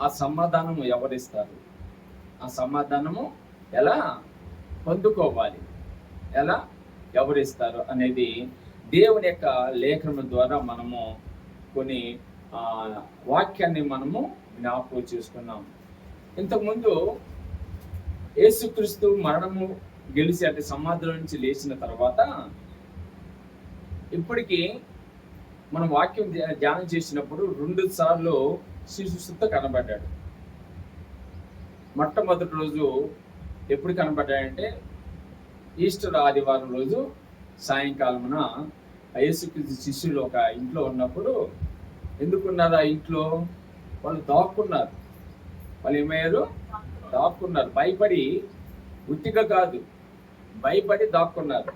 ఆ సమాధానం ఎవరిస్తారు? ఆ సమాధానము ఎలా పొందుకోవాలి, ఎలా ఎవరిస్తారు అనేది దేవుని యొక్క లేఖనం ద్వారా మనము కొన్ని వాక్యాన్ని మనము జ్ఞాపకం చేసుకున్నాం. ఇంతకుముందు యేసుక్రీస్తు మరణము గెలిచి అంటే సమాధిలో నుంచి లేచిన తర్వాత ఇప్పటికీ మనం వాక్యం ధ్యానం చేసినప్పుడు 2 సార్లు శిశువుతో కనబడ్డాడు. మొట్టమొదటి రోజు ఎప్పుడు కనబడ్డాడంటే ఈస్టర్ ఆదివారం రోజు సాయంకాలమున యేసుక్రీస్తు శిష్యులు ఒక ఇంట్లో ఉన్నప్పుడు, ఎందుకున్నారు ఆ ఇంట్లో? వాళ్ళు దాక్కున్నారు. వాళ్ళు ఏమయ్యారు? దాక్కున్నారు. భయపడి, ఉట్టిగా కాదు, భయపడి దాక్కున్నారు.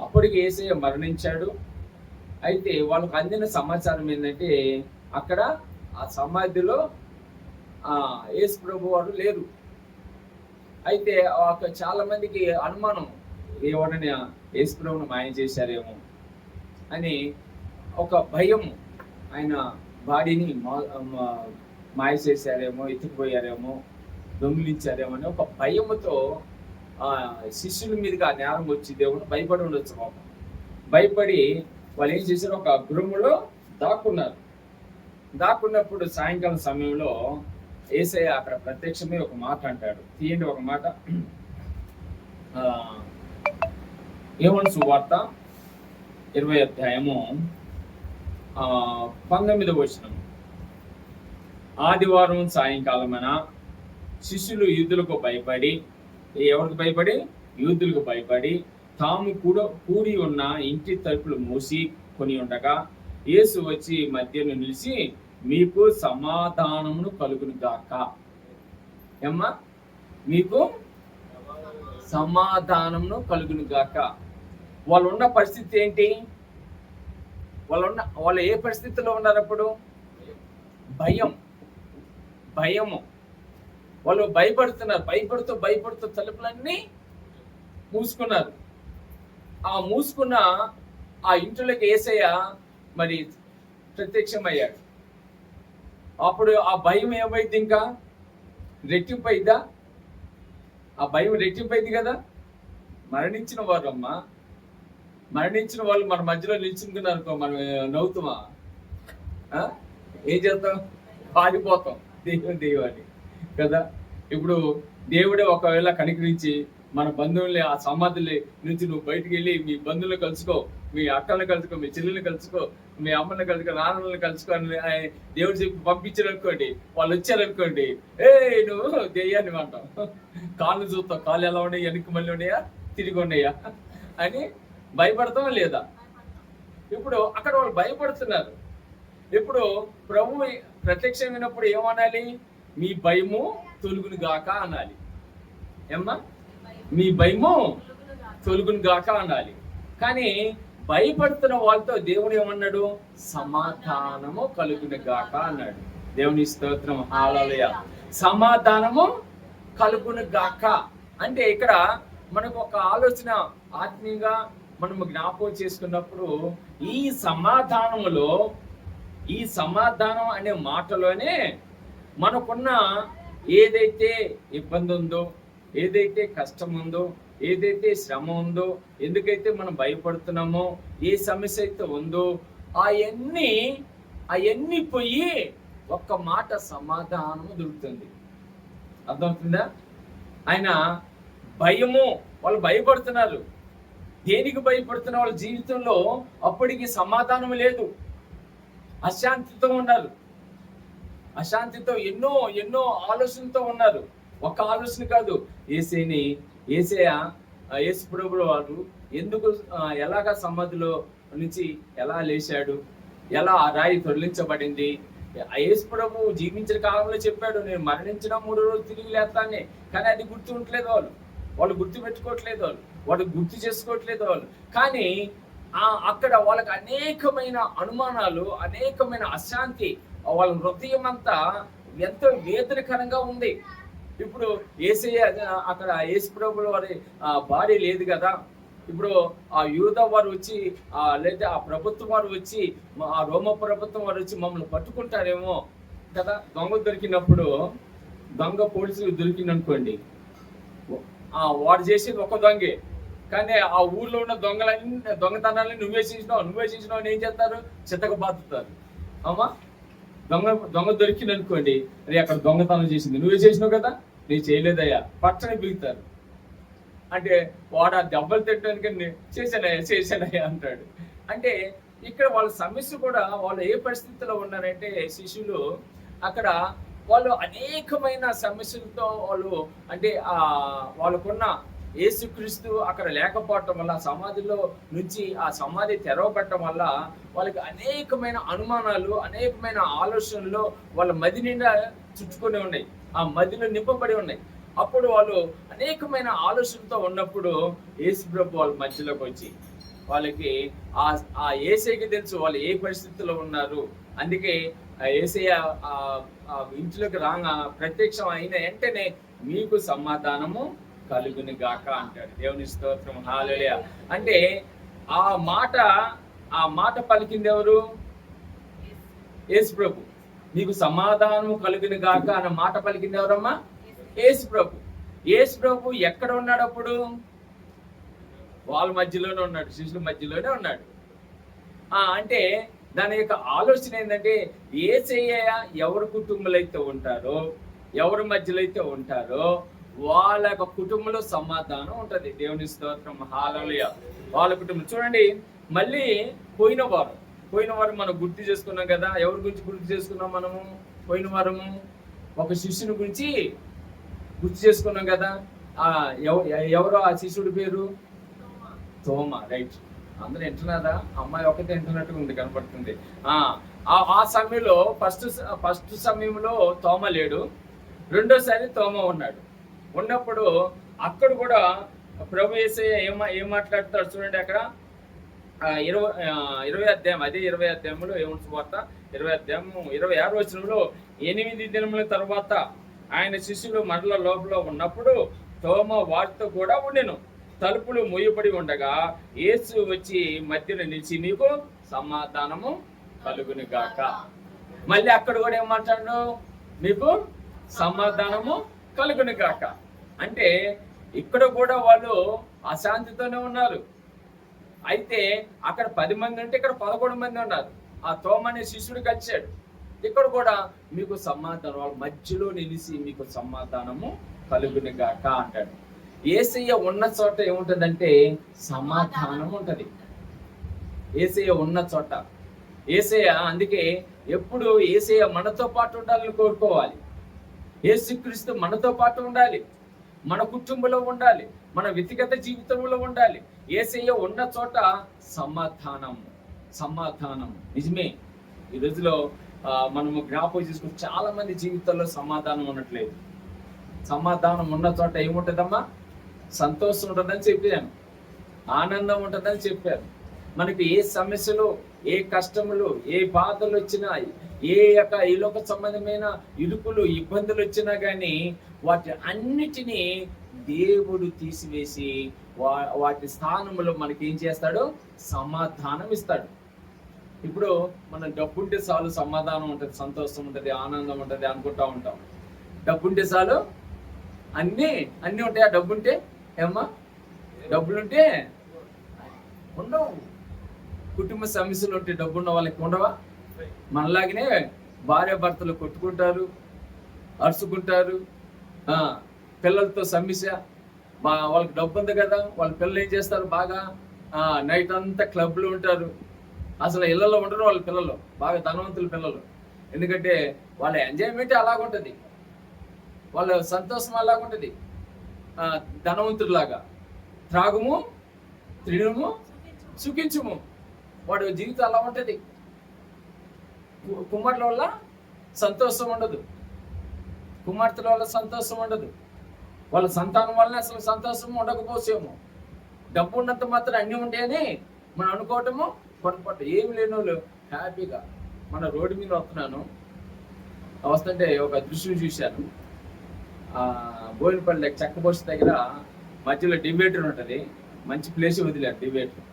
అప్పటికి యేసయ్య మరణించాడు. అయితే వాళ్ళకు అందిన సమాచారం ఏంటంటే అక్కడ ఆ సమాధిలో యేసు ప్రభు వారు లేరు. అయితే చాలా మందికి అనుమానం, ఎవరైనా యేసు ప్రభువును మాయం చేశారేమో అని ఒక భయం, ఆయన బాడీని మాయ చేశారేమో, ఎత్తుకుపోయారేమో, దొంగిలించారేమో అని ఒక భయముతో శిష్యుల మీదుగా నేరం వచ్చి దేవుడు భయపడి ఉండొచ్చు. పాపం భయపడి వాళ్ళు ఏం చేశారు? ఒక గృహములో దాక్కున్నారు. దాక్కున్నప్పుడు సాయంకాలం సమయంలో యేసయ్య అక్కడ ప్రత్యక్షమే ఒక మాట అంటాడు. తీయండి ఒక మాట. యోహాను సువార్త 20వ అధ్యాయము 19వ వచనం. ఆదివారం సాయంకాలమైన శిష్యులు యూదులకు భయపడి, ఎవరికి భయపడి? యూదులకు భయపడి తాము కూడి ఉన్న ఇంటి తలుపులు మూసి కొని ఉండగా యేసు వచ్చి మధ్యలో నిలిచి, మీకు సమాధానమును కలుగును గాక. ఏమ్మా? మీకు సమాధానమును కలుగును గాక. వాళ్ళు ఉన్న పరిస్థితి ఏంటి? వాళ్ళు ఏ పరిస్థితిలో ఉన్నారు అప్పుడు? భయము. వాళ్ళు భయపడుతున్నారు. భయపడుతూ తలుపులన్నీ మూసుకున్నారు. ఆ మూసుకున్న ఆ ఇంట్లోకి యేసయ్య మరి ప్రత్యక్షమయ్యాడు. అప్పుడు ఆ భయం ఏమైంది? ఇంకా రెట్టింపైద్దా? ఆ భయం రెట్టింపైంది కదా. మరణించిన వారు మన మధ్యలో నిల్చుకున్నారనుకో, మనం నవ్వుతామా? ఏం చేస్తాం? పారిపోతాం దేవుని కదా. ఇప్పుడు దేవుడే ఒకవేళ కనికరించి మన బంధువుల్ని ఆ సమాధుల నుంచి నువ్వు బయటికి వెళ్ళి మీ బంధువులను కలుసుకో, మీ అక్కలను కలుసుకో, మీ చెల్లెల్ని కలుసుకో, మీ అమ్మని కలుసుకో, నాన్నలను కలుసుకో అని దేవుడు చెప్పి పంపించారు అనుకోండి. వాళ్ళు వచ్చారనుకోండి, నువ్వు దెయ్యాన్ని అంటాం. కాళ్ళు చూస్తావు, కాళ్ళు ఎలా ఉన్నాయి, వెనక్కి మళ్ళీ ఉన్నాయా, తిరిగి ఉన్నాయా అని భయపడతాం లేదా? ఇప్పుడు అక్కడ వాళ్ళు భయపడుతున్నారు. ఇప్పుడు ప్రభు ప్రత్యక్షమైనప్పుడు ఏమనాలి? మీ భయము తొలుగును గాక అనాలి. ఏమ్మా? మీ భయము తొలుగును గాక అనాలి. కానీ భయపడుతున్న వాళ్ళతో దేవుడు ఏమన్నాడు? సమాధానము కలుగును గాక అన్నాడు. దేవుని స్తోత్రం, హల్లెలూయా. సమాధానము కలుగును గాక అంటే ఇక్కడ మనకు ఒక ఆలోచన ఆత్మీయంగా మనము జ్ఞాపకం చేసుకున్నప్పుడు, ఈ సమాధానం అనే మాటలోనే మనకున్న ఏదైతే ఇబ్బంది ఉందో, ఏదైతే కష్టం ఉందో, ఏదైతే శ్రమ ఉందో, ఎందుకైతే మనం భయపడుతున్నామో, ఏ సమస్య అయితే ఉందో అవన్నీ పోయి ఒక్క మాట సమాధానము దొరుకుతుంది. అర్థమవుతుందా? ఆయన వాళ్ళు భయపడుతున్నారు. దేనికి భయపడుతున్న? వాళ్ళ జీవితంలో అప్పటికి సమాధానం లేదు. అశాంతితో ఉన్నారు. అశాంతితో ఎన్నో ఆలోచనతో ఉన్నారు. ఒక ఆలోచన కాదు. యేసు ప్రభువు వారు ఎందుకు ఎలాగా సమాధిలో నుంచి ఎలా లేచాడు, ఎలా ఆ రాయి తొలగించబడింది, యేసు ప్రభువు జీవించిన కాలంలో చెప్పాడు, నేను మరణించిన 3 రోజులు తిరిగి లేస్తానే. కానీ అది గుర్తు ఉండట్లేదు. వాళ్ళు గుర్తు పెట్టుకోవట్లేదు, వాళ్ళు గుర్తు చేసుకోవట్లేదు. కానీ అక్కడ వాళ్ళకి అనేకమైన అనుమానాలు, అనేకమైన అశాంతి, వాళ్ళ హృదయం అంతా ఎంతో వేదనకరంగా ఉంది. ఇప్పుడు యేసయ్య అక్కడ యేసు ప్రభువుల వారి బాడీ లేదు కదా. ఇప్పుడు ఆ యూదా వారు వచ్చి లేదా ఆ ప్రభుత్వం వారు వచ్చి, ఆ రోమ ప్రభుత్వం వారు వచ్చి మమ్మల్ని పట్టుకుంటారేమో, కదా. దొంగ దొరికినప్పుడు, దొంగ పోలీసులకు దొరికిందనుకోండి, వాడు చేసేది ఒక దొంగే, కానీ ఆ ఊర్లో ఉన్న దొంగతనాలని నువ్వే చేసినావు అని ఏం చేస్తారు? చిత్తక బాతుతారు. అమ్మా, దొంగ దొరికింది అనుకోండి, అది అక్కడ దొంగతనం చేసింది నువ్వే చేసినావు కదా, నేను చేయలేదయ్యా, పచ్చని బిగుతారు. అంటే వాడు ఆ దెబ్బలు తిట్టడానికి చేశానయ్యా అంటాడు. అంటే ఇక్కడ వాళ్ళ సమస్య కూడా, వాళ్ళు ఏ పరిస్థితిలో ఉన్నారంటే శిష్యులు అక్కడ, వాళ్ళు అనేకమైన సమస్యలతో వాళ్ళు, అంటే వాళ్ళకున్న యేసుక్రీస్తు అక్కడ లేకపోవటం వల్ల, సమాధిలో నుంచి ఆ సమాధి తెరవబడటం వల్ల వాళ్ళకి అనేకమైన అనుమానాలు, అనేకమైన ఆలోచనలు వాళ్ళ మది నిండా చుట్టుకొని ఉన్నాయి, ఆ మదిలో నింపబడి ఉన్నాయి. అప్పుడు వాళ్ళు అనేకమైన ఆలోచనతో ఉన్నప్పుడు యేసు ప్రభు వాళ్ళ మధ్యలోకి వచ్చి వాళ్ళకి ఆ యేసయ్యకి తెలుసు వాళ్ళు ఏ పరిస్థితిలో ఉన్నారు. అందుకే యేసయ్య ఇంట్లోకి ప్రత్యక్షం అయిన వెంటనే మీకు సమాధానము కలుగుని గాక అంటాడు. దేవుని స్తోత్రం, హల్లెలూయా. అంటే ఆ మాట పలికింది ఎవరు? యేసు ప్రభు. మీకు సమాధానము కలుగుని గాక అన్న మాట పలికింది ఎవరమ్మా? యేసు ప్రభు. యేసు ప్రభు ఎక్కడ ఉన్నాడు అప్పుడు? వాళ్ళ మధ్యలోనే ఉన్నాడు, శిష్యుల మధ్యలోనే ఉన్నాడు. అంటే దాని యొక్క ఆలోచన ఏంటంటే, యేసయ్య ఎవరి కుటుంబంలో అయితే ఉంటారో, ఎవరి మధ్యలో అయితే ఉంటారో వాళ్ళ యొక్క కుటుంబంలో సమాధానం ఉంటది. దేవుని స్తోత్రం, హల్లెలూయా. వాళ్ళ కుటుంబం చూడండి. మళ్ళీ పోయిన వారం మనం గుర్తు చేసుకున్నాం కదా. ఎవరి గురించి గుర్తు చేసుకున్నాం మనము? పోయిన వారము ఒక శిష్యుని గురించి గుర్తు చేసుకున్నాం కదా. ఎవరో ఆ శిష్యుడి పేరు? తోమా. రైట్. అందరూ వింటున్నారా? అమ్మాయి ఒకటే వింటున్నట్టుగా ఉంది, కనపడుతుంది. ఆ సమయంలో ఫస్ట్ సమయంలో తోమ లేడు, రెండోసారి తోమ ఉన్నాడు. ఉన్నప్పుడు అక్కడ కూడా ప్రభు యేసయ్య ఏం మాట్లాడతాడు చూడండి. అక్కడ 20 అధ్యాయం, అదే 20 అధ్యాయంలో ఏముంటుంది వార్త, 20 అధ్యాయం 26 వచనంలో, 8 దినముల తర్వాత ఆయన శిష్యులు మరల లోపల ఉన్నప్పుడు తోమ వారితో కూడా ఉండెను. తలుపులు మూయబడి ఉండగా యేసు వచ్చి మధ్యలో నిలిచి, మీకు సమాధానము కలుగును గాక. మళ్ళీ అక్కడ కూడా ఏం మాట్లాడు? మీకు సమాధానము కలుగును గాక. అంటే ఇక్కడ కూడా వాళ్ళు అశాంతితోనే ఉన్నారు. అయితే అక్కడ 10 మంది ఉంటే ఇక్కడ 11 మంది ఉన్నారు. ఆ తోమ అనే శిష్యుడు కలిశాడు. ఇక్కడ కూడా మీకు సమాధానం, వాళ్ళ మధ్యలో నిలిచి మీకు సమాధానము కలుగును గాక అంటాడు. యేసయ్య ఉన్న చోట ఏముంటదంటే సమాధానం ఉంటది. యేసయ్య ఉన్న చోట, యేసయ్య, అందుకే ఎప్పుడు యేసయ్య మనతో పాటు ఉండాలని కోరుకోవాలి. యేసుక్రీస్తు మనతో పాటు ఉండాలి, మన కుటుంబంలో ఉండాలి, మన వ్యక్తిగత జీవితంలో ఉండాలి. యేసయ్య ఉన్న చోట సమాధానం నిజమే. ఈ రోజులో మనము జ్ఞాపకం చేసుకుని చాలా మంది జీవితాల్లో సమాధానం ఉండట్లేదు. సమాధానం ఉన్న చోట ఏముంటదమ్మా? సంతోషం ఉంటుందని చెప్పాను, ఆనందం ఉంటుందని చెప్పారు. మనకి ఏ సమస్యలు, ఏ కష్టములు, ఏ బాధలు వచ్చినా, ఈ లోక సంబంధమైన ఇరుకులు, ఇబ్బందులు వచ్చినా కానీ వాటి అన్నిటినీ దేవుడు తీసివేసి వాటి స్థానంలో మనకి ఏం చేస్తాడు? సమాధానం ఇస్తాడు. ఇప్పుడు మనం డబ్బుంటే చాలు సమాధానం ఉంటుంది, సంతోషం ఉంటుంది, ఆనందం ఉంటుంది అనుకుంటా ఉంటాం. డబ్బుంటే చాలు అన్నీ ఉంటాయి. ఆ డబ్బుంటే ఏమ్మా? డబ్బులుంటే ఉండవు. కుటుంబ సమస్యలు ఉంటే డబ్బున్న వాళ్ళకి ఉండవా? మనలాగనే భార్య భర్తలు కొట్టుకుంటారు, అరుచుకుంటారు. పిల్లలతో సమస్య, వాళ్ళకి డబ్బు ఉంది కదా, వాళ్ళ పిల్లలు ఏం చేస్తారు? బాగా నైట్ అంతా క్లబ్లు ఉంటారు. అసలు ఇళ్లలో ఉండరు వాళ్ళ పిల్లలు, బాగా ధనవంతుల పిల్లలు. ఎందుకంటే వాళ్ళ ఎంజాయ్మెంట్ అలాగుంటుంది, వాళ్ళ సంతోషం అలాగుంటుంది. ధనవంతుడిలాగా త్రాగుము, తినుము, సుఖించుము, వాడి జీవితం అలా ఉంటుంది. కుమారుల వల్ల సంతోషం ఉండదు, కుమార్తెల వల్ల సంతోషం ఉండదు, వాళ్ళ సంతానం వల్ల అసలు సంతోషం ఉండకపోసేమో. డబ్బు ఉన్నంత మాత్రం అన్నీ ఉంటాయని మనం అనుకోవటము పొరపాటు. ఏమి లేని వాళ్ళు హ్యాపీగా, మన రోడ్డు మీద వస్తుంటే ఒక దృశ్యం చూశాను. బోయినపల్లి చెక్క బస్సు దగ్గర మధ్యలో డిబేటర్ ఉంటుంది, మంచి ప్లేస్ వదిలేరు డిబేటర్.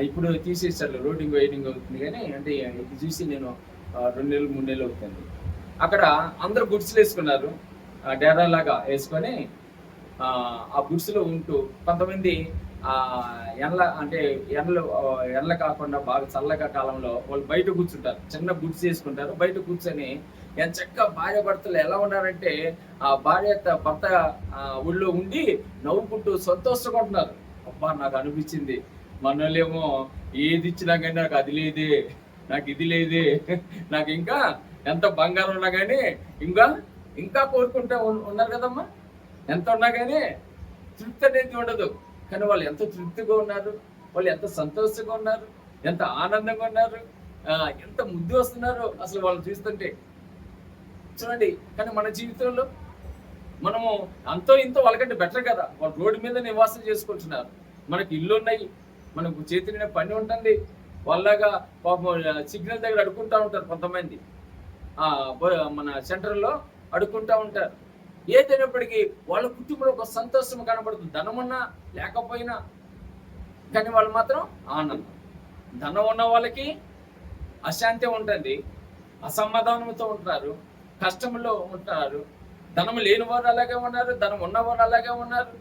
ఇప్పుడు తీసేసారు, రోడ్డింగ్ వెయిటింగ్ అవుతుంది. కానీ అంటే ఇది చూసి నేను 2 నెలలు 3 నెలలు అవుతుంది. అక్కడ అందరూ గుడ్స్లు వేసుకున్నారు, డేరా లాగా వేసుకొని ఆ గుడ్స్లో ఉంటూ కొంతమంది ఆ ఎండలు కాకుండా బాగా చల్లగా కాలంలో వాళ్ళు బయట కూర్చుంటారు, చిన్న గుడ్స్ వేసుకుంటారు, బయట కూర్చొని ఎంచక్క భార్య భర్తలు ఎలా ఉన్నారంటే ఆ భర్త ఊళ్ళో ఉండి నవ్వుకుంటూ సంతోషంగా ఉంటున్నారు. అబ్బా నాకు అనిపించింది, మనోళ్ళేమో ఏది ఇచ్చినా కానీ నాకు అది లేదే, నాకు ఇది లేదే, నాకు ఇంకా ఎంత బంగారం ఉన్నా కానీ ఇంకా ఇంకా కోరుకుంటా ఉన్నారు కదమ్మా. ఎంత ఉన్నా కానీ తృప్తి అనేది ఉండదు. కానీ వాళ్ళు ఎంత తృప్తిగా ఉన్నారు, వాళ్ళు ఎంత సంతోషంగా ఉన్నారు, ఎంత ఆనందంగా ఉన్నారు, ఎంత ముద్దు వస్తున్నారు అసలు వాళ్ళు చూస్తుంటే చూడండి. కానీ మన జీవితంలో మనము అంతో ఇంతో వాళ్ళకంటే బెటర్ కదా. వాళ్ళు రోడ్డు మీద నివాసం చేసుకుంటున్నారు, మనకి ఇల్లు ఉన్నాయి, మనకు చేతి నిండా పని ఉంటుంది. వాళ్ళగా పాపం సిగ్నల్ దగ్గర అడుక్కుంటా ఉంటారు కొంతమంది, మన సెంటర్లో అడుక్కుంటా ఉంటారు. ఏదైనప్పటికీ వాళ్ళ కుటుంబంలో ఒక సంతోషం కనబడుతుంది. ధనం ఉన్నా లేకపోయినా కానీ వాళ్ళు మాత్రం ఆనందం. ధనం ఉన్న వాళ్ళకి అశాంతి ఉంటుంది, అసమాధానంతో ఉంటారు, కష్టంలో ఉంటారు. ధనం లేని వారు అలాగే ఉన్నారు, ధనం ఉన్నవారు అలాగే ఉన్నారు.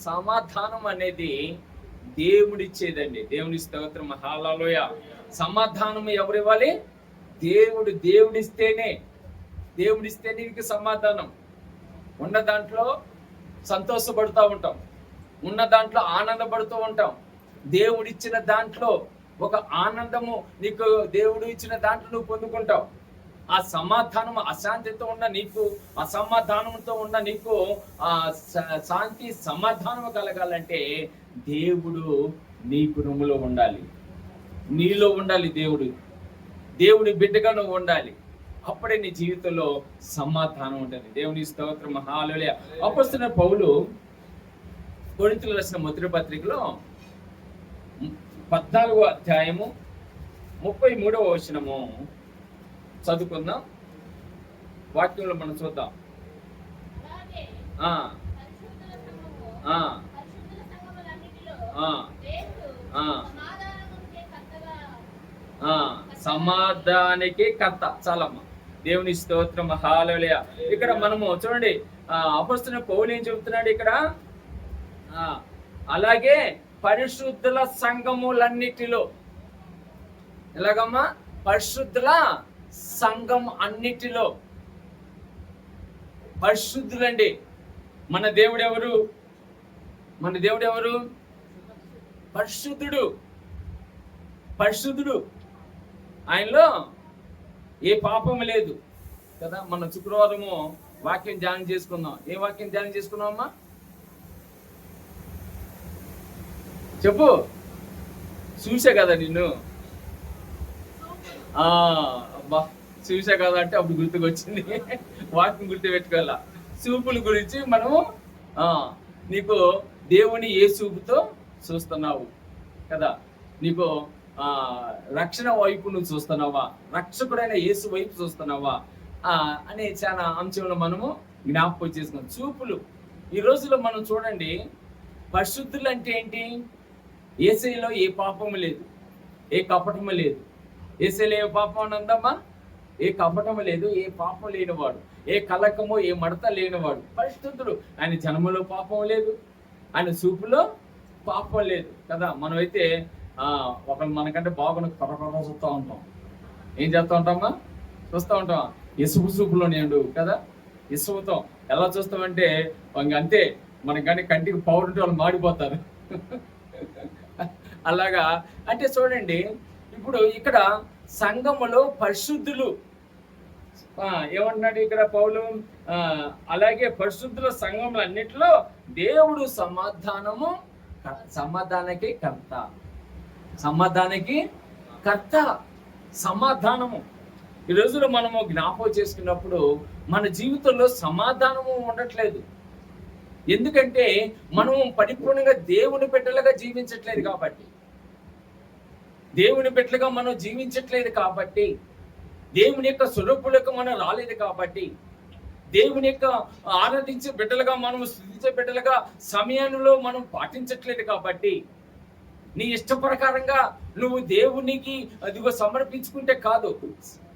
సమాధానం అనేది దేవుడిచ్చేదండి. దేవుని స్తోత్రం, హల్లెలూయా. సమాధానం ఎవరు ఇవ్వాలి? దేవుడిస్తేనే నీకు సమాధానం. ఉన్న దాంట్లో సంతోషపడుతూ ఉంటాం, ఉన్న దాంట్లో ఆనందపడుతూ ఉంటాం. దేవుడిచ్చిన దాంట్లో ఒక ఆనందము నీకు, దేవుడు ఇచ్చిన దాంట్లో నువ్వు పొందుకుంటావు. ఆ సమాధానం, అశాంతితో ఉన్న నీకు, అసమాధానంతో ఉన్న నీకు శాంతి సమాధానం కలగాలంటే దేవుడు నీ కుటుంబంలో ఉండాలి, నీలో ఉండాలి. దేవుడి బిడ్డగా నువ్వు ఉండాలి. అప్పుడే నీ జీవితంలో సమాధానం ఉంటుంది. దేవుని స్తోత్రం, హల్లెలూయా. అపొస్తలుడైన పౌలు కొరింథీయులకు రాసిన మొదటి పత్రికలో 14వ అధ్యాయము 33వ వచనము చదువుకుందాం. వాక్యంలో మనం చూద్దాం. సమాధానానికి కర్త. చాలమ్మ, దేవుని స్తోత్రం, హల్లెలూయా. ఇక్కడ మనము చూడండి, అపొస్తలుడైన పౌలు ఏం చెబుతున్నాడు ఇక్కడ? అలాగే పరిశుద్ధుల సంఘములన్నిటిలో. ఎలాగమ్మా? పరిశుద్ధుల సంఘం అన్నిటిలో. పరిశుద్ధులండి. మన దేవుడు ఎవరు? పరిశుద్ధుడు. ఆయనలో ఏ పాపము లేదు కదా. మన శుక్రవారము వాక్యం ధ్యానం చేసుకుందాం. ఏ వాక్యం ధ్యానం చేసుకున్నామమ్మా? చెప్పు. చూసా కదా నిన్ను. అబ్బా, చూసా కదా అంటే అప్పుడు గుర్తుకొచ్చింది. వాక్యం గుర్తు పెట్టుకోవాలా. చూపుల గురించి మనము నీకు దేవుని ఏ చూపుతో చూస్తున్నావు కదా. నీకు రక్షణ వైపు నువ్వు చూస్తున్నావా, రక్షకుడైన యేసు వైపు చూస్తున్నావా అనే చాలా అంశంలో మనము జ్ఞాపకం చేసుకున్నాం. చూపులు. ఈ రోజులో మనం చూడండి, పరిశుద్ధులు అంటే ఏంటి? యేసయ్యలో ఏ పాపము లేదు, ఏ కపటము లేదు. యేసయ్యలో ఏ పాపం ఉందమ్మా? ఏ కపటము లేదు, ఏ పాపం లేనివాడు, ఏ కలకము, ఏ మడత లేనివాడు పరిశుద్ధుడు. ఆయన జన్మలో పాపం లేదు, ఆయన చూపులో పాపం లేదు కదా. మనమైతే ఒకరు మనకంటే బాగున్న కొరకొర చూస్తూ ఉంటాం. ఏం చేస్తూ ఉంటామా? చూస్తూ ఉంటాం. ఇసుపు చూపులో నేను కదా. ఇసుపుతో ఎలా చూస్తామంటే అంతే, మనకి కానీ కంటికి పౌరు ఉంటే వాళ్ళు మాడిపోతారు. అలాగా. అంటే చూడండి, ఇప్పుడు ఇక్కడ సంఘములో పరిశుద్ధులు ఏమంటున్నాడు ఇక్కడ పౌలు? అలాగే పరిశుద్ధుల సంఘములు అన్నిటిలో దేవుడు సమాధానానికి కర్త. సమాధానము. ఈ రోజులో మనము జ్ఞాపకం చేసుకున్నప్పుడు మన జీవితంలో సమాధానము ఉండట్లేదు. ఎందుకంటే మనము పరిపూర్ణంగా దేవుని బిడ్డలుగా జీవించట్లేదు కాబట్టి, మనం జీవించట్లేదు కాబట్టి, దేవుని యొక్క స్వరూపులకు మనం రాలేదు కాబట్టి, దేవుని యొక్క ఆరాధించే బిడ్డలుగా, మనము స్తుతించే బిడ్డలుగా సమయంలో మనం పాటించట్లేదు కాబట్టి, నీ ఇష్ట ప్రకారంగా నువ్వు దేవునికి అదిగో సమర్పించుకుంటే కాదు,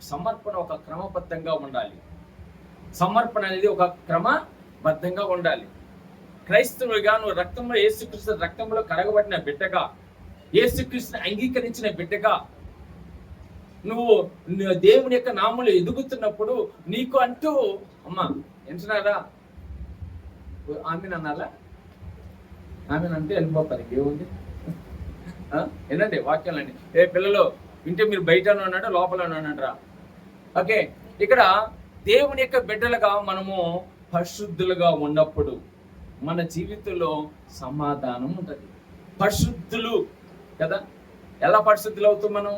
సమర్పణ ఒక క్రమబద్ధంగా ఉండాలి. సమర్పణ అనేది ఒక క్రమబద్ధంగా ఉండాలి. క్రైస్తవుడిగా నువ్వు రక్తంలో యేసుక్రీస్తు రక్తంలో కడగబడిన బిడ్డగా, యేసుక్రీస్తుని అంగీకరించిన బిడ్డగా నువ్వు దేవుని యొక్క నామములో ఎదుగుతున్నప్పుడు నీకు అంటూ అమ్మా ఎంటున్నారా ఆమె అనాలా? ఆమె అంటే వెళ్ళిపోతారు, ఏముంది ఏంటండి వాక్యాలండి. పిల్లలు వింటే మీరు బయట ఉన్నాడు లోపల ఉన్నాడు. ఓకే, ఇక్కడ దేవుని యొక్క బిడ్డలుగా మనము పరిశుద్ధులుగా ఉన్నప్పుడు మన జీవితంలో సమాధానం ఉంటుంది. పరిశుద్ధులు కదా, ఎలా పరిశుద్ధులు అవుతాం? మనం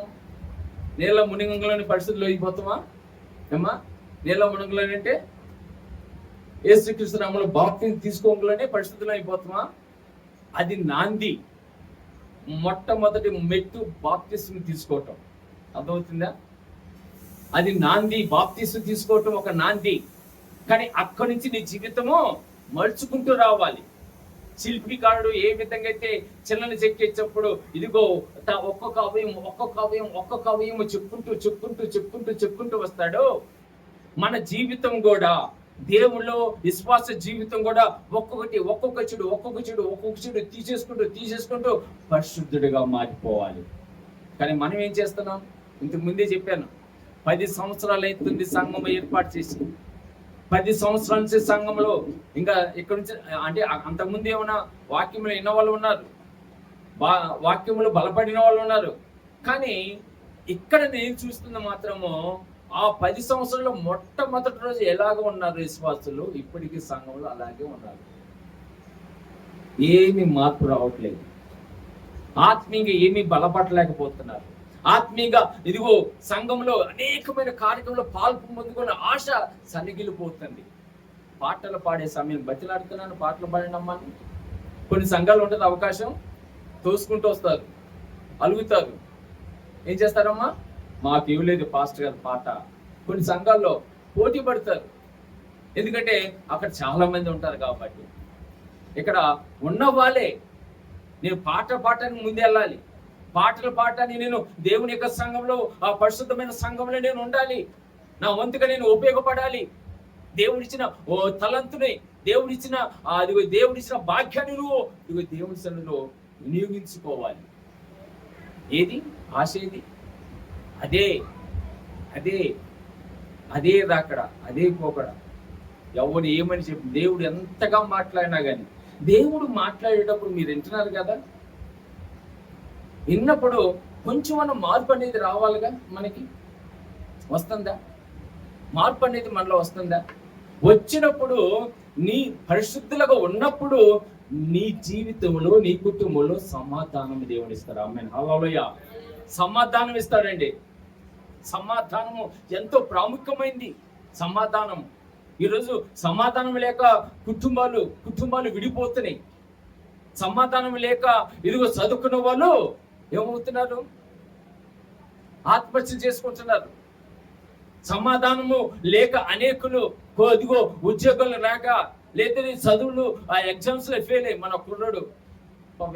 నీళ్ళ మునిగంలోని పరిశుద్ధులు అయిపోతామా? ఏమ్మా, నీళ్ళ మునిగంలోని అంటే యేసుక్రీస్తు నామములో బాప్తిసం తీసుకోగానే పరిశుద్ధులు అయిపోతామా? అది నాంది. మొట్టమొదటి మెట్టు బాప్తిసం తీసుకోవటం. అర్థమవుతుందా? అది నాంది. బాప్తిసం తీసుకోవటం ఒక నాంది. కానీ అక్కడి నుంచి నీ జీవితము మలుచుకుంటూ రావాలి. శిల్పికారుడు ఏ విధంగా అయితే చిల్లని చెక్కేటప్పుడు ఇదిగో ఒక్కొక్క అవయవం చెప్పుకుంటూ వస్తాడో, మన జీవితం కూడా దేవుల్లో విశ్వాస జీవితం కూడా ఒక్కొక్క చెడు తీసేసుకుంటూ పరిశుద్ధుడిగా మారిపోవాలి. కానీ మనం ఏం చేస్తున్నాం? ఇంతకు ముందే చెప్పాను, 10 సంవత్సరాలు అవుతుంది సంఘం ఏర్పాటు చేసి. 10 సంవత్సరాల నుంచి సంఘంలో ఇంకా ఇక్కడ నుంచి అంటే అంతకుముందు ఏమన్నా వాక్యములు విన్న వాళ్ళు ఉన్నారు, వాక్యములు బలపడిన వాళ్ళు ఉన్నారు. కానీ ఇక్కడ నేను చూస్తున్న మాత్రము ఆ 10 సంవత్సరాల్లో మొట్టమొదటి రోజు ఎలాగ ఉన్నారు విశ్వాసులు, ఇప్పటికీ సంఘంలో అలాగే ఉన్నారు. ఏమి మార్పు రావట్లేదు. ఆత్మీయంగా ఏమీ బలపడలేకపోతున్నారు. ఆత్మీయంగా ఇదిగో సంఘంలో అనేకమైన కార్యక్రమంలో పాల్పొందుకున్న ఆశ సనిగిలిపోతుంది. పాటలు పాడే సమయం బతిలాడుతున్నాను, పాటలు పాడినమ్మని. కొన్ని సంఘాలు ఉంటుంది అవకాశం, తోసుకుంటూ వస్తారు, అలుగుతారు. ఏం చేస్తారమ్మా? మాకు ఇవ్వలేదు పాస్టర్ గారు పాట. కొన్ని సంఘాల్లో పోటీ పడతారు, ఎందుకంటే అక్కడ చాలా మంది ఉంటారు కాబట్టి. ఇక్కడ ఉన్న వాళ్ళే నేను పాటని ముందు వెళ్ళాలి, పాటలు పాడటాన్ని నేను దేవుని యొక్క సంఘంలో, ఆ పరిశుద్ధమైన సంఘంలో నేను ఉండాలి, నా వంతుగా నేను ఉపయోగపడాలి. దేవుడిచ్చిన ఓ తలంతుని, దేవుడిచ్చిన భాగ్యాన్ని నువ్వు దేవుని సన్నిధిలో వినియోగించుకోవాలి. ఏది ఆశ? ఏది? అదే రాకడ, అదే పోకడ. ఎవరు ఏమని చెప్పి దేవుడు ఎంతగా మాట్లాడినా కానీ, దేవుడు మాట్లాడేటప్పుడు మీరు వింటున్నారు కదా, విన్నప్పుడు కొంచెం మనం మార్పు అనేది రావాలిగా. మనకి వస్తుందా మార్పు అనేది? మనలో వస్తుందా? వచ్చినప్పుడు నీ పరిశుద్ధులుగా ఉన్నప్పుడు నీ జీవితంలో, నీ కుటుంబంలో సమాధానం దేవుడు ఇస్తాడు. ఆమేన్, హల్లెలూయా. సమాధానం ఇస్తాడండి. సమాధానము ఎంతో ప్రాముఖ్యమైంది. సమాధానం. ఈరోజు సమాధానం లేక కుటుంబాలు విడిపోతున్నాయి. సమాధానం లేక ఇదిగో చదువుకున్న వాళ్ళు ఏమవుతున్నారు? ఆత్మహత్య చేసుకుంటున్నారు. సమాధానము లేక అనేకులు ఇదిగో ఉద్యోగాలు రాక, లేదా చదువులు ఆ ఎగ్జామ్స్ లో ఫెయిల్ అయ్యి మన కుర్రాడు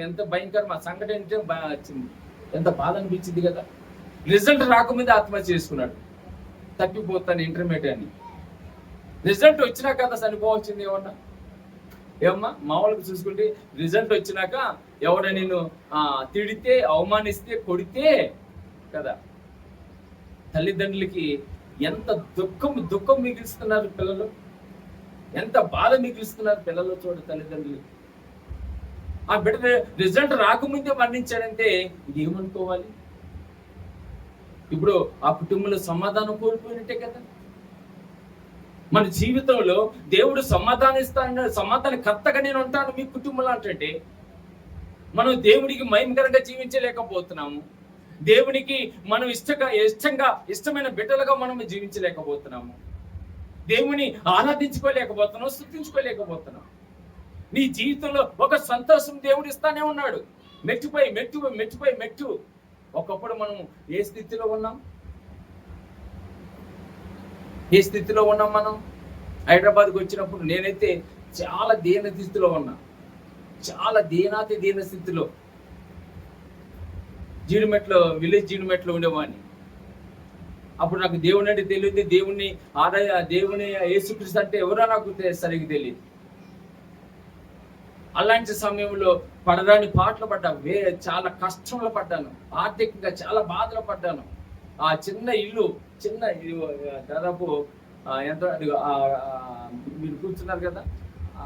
ఎంత భయంకరం ఆ సంఘటన అంటే వచ్చింది. ఎంత బాధ అనిపించింది కదా. రిజల్ట్ రాకముందే ఆత్మహత్య చేసుకున్నాడు. తప్పిపోతాను ఇంటర్మీడియట్ అని. రిజల్ట్ వచ్చినాక కదా చనిపోవచ్చింది. ఏమన్నా మామూలుగా చూసుకుంటే రిజల్ట్ వచ్చినాక ఎవడ నేను తిడితే, అవమానిస్తే, కొడితే కదా తల్లిదండ్రులకి ఎంత దుఃఖం మిగిలిస్తున్నారు పిల్లలు, ఎంత బాధ మిగిలిస్తున్నారు పిల్లలు. చూడ తల్లిదండ్రులు ఆ బిడ్డ రిజల్ట్ రాకముందే మరణించాడంటే ఇది ఏమనుకోవాలి? ఇప్పుడు ఆ కుటుంబంలో సమాధానం కోల్పోయినట్టే కదా. మన జీవితంలో దేవుడు సమాధానం ఇస్తాను, సమాధానకర్తగా నేను ఉంటాను మీ కుటుంబంలో అంటే మనం దేవుడికి మహిమకరంగా జీవించలేకపోతున్నాము. దేవునికి మనం ఇష్టమైన బిడ్డలుగా మనం జీవించలేకపోతున్నాము. దేవుని ఆరాధించుకోలేకపోతున్నాం, స్తుతించుకోలేకపోతున్నాం. నీ జీవితంలో ఒక సంతోషం దేవుడు ఇస్తానే ఉన్నాడు. మెట్టు. ఒకప్పుడు మనం ఏ స్థితిలో ఉన్నాం? మనం హైదరాబాద్కి వచ్చినప్పుడు నేనైతే చాలా దీన స్థితిలో ఉన్నా. చాలా దీన స్థితిలో విలేజ్ జీడిమెట్లో ఉండేవాడిని. అప్పుడు నాకు దేవుని అంటే తెలియదు, దేవుని యేసుక్రీస్తు అంటే ఎవరో నాకు సరిగ్గా తెలియదు. అలాంటి సమయంలో పడరాని పాటలు పడ్డాను, చాలా కష్టంలో పడ్డాను, ఆర్థికంగా చాలా బాధలు పడ్డాను. ఆ చిన్న ఇల్లు దాదాపు ఎంత మీరు కూర్చున్నారు కదా,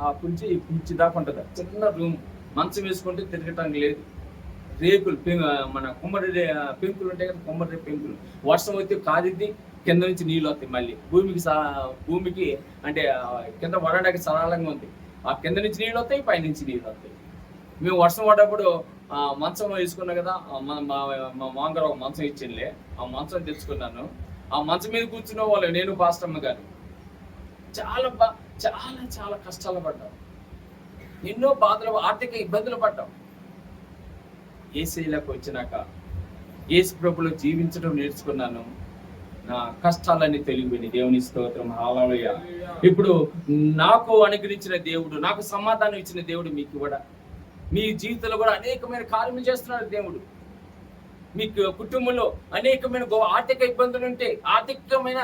ఆ కుర్చీ దాకా ఉంటుంది, చిన్న రూమ్, మంచం వేసుకుంటే తిరగటానికి లేదు, రేకులు మన కుమ్మరి పెంకులు ఉంటాయి కదా, కుమ్మరి పెంకులు, వర్షం అయితే కాదిద్ది, కింద నుంచి నీళ్ళు వస్తాయి, మళ్ళీ భూమికి అంటే కింద వరడానికి సరళంగా ఉంది, ఆ కింద నుంచి నీళ్ళు వస్తాయి, పైనుంచి నీళ్ళు వస్తాయి. మేము వర్షం పడ్డప్పుడు మంచం వేసుకున్నాం కదా, మా మామగారు ఒక మంచం ఇచ్చిండే, ఆ మంచం తెచ్చుకున్నాను. ఆ మంచం మీద కూర్చున్న వాళ్ళు నేను పాస్టమ్మ గారు చాలా చాలా చాలా కష్టాలు పడ్డాం, ఎన్నో బాధలు, ఆర్థిక ఇబ్బందులు పడ్డాం. యేసయ్యలోకి వచ్చినాక యేసు ప్రభులో జీవించడం నేర్చుకున్నాను. నా కష్టాలన్నీ తెలివిని దేవుని స్తోత్రం, హల్లెలూయా. ఇప్పుడు నాకు అనుగ్రహించిన దేవుడు, నాకు సమాధానం ఇచ్చిన దేవుడు మీకు కూడా మీ జీవితంలో కూడా అనేకమైన కార్యములు చేస్తున్నాడు దేవుడు. మీకు కుటుంబంలో అనేకమైన ఆర్థిక ఇబ్బందులు ఉంటే, ఆర్థికమైన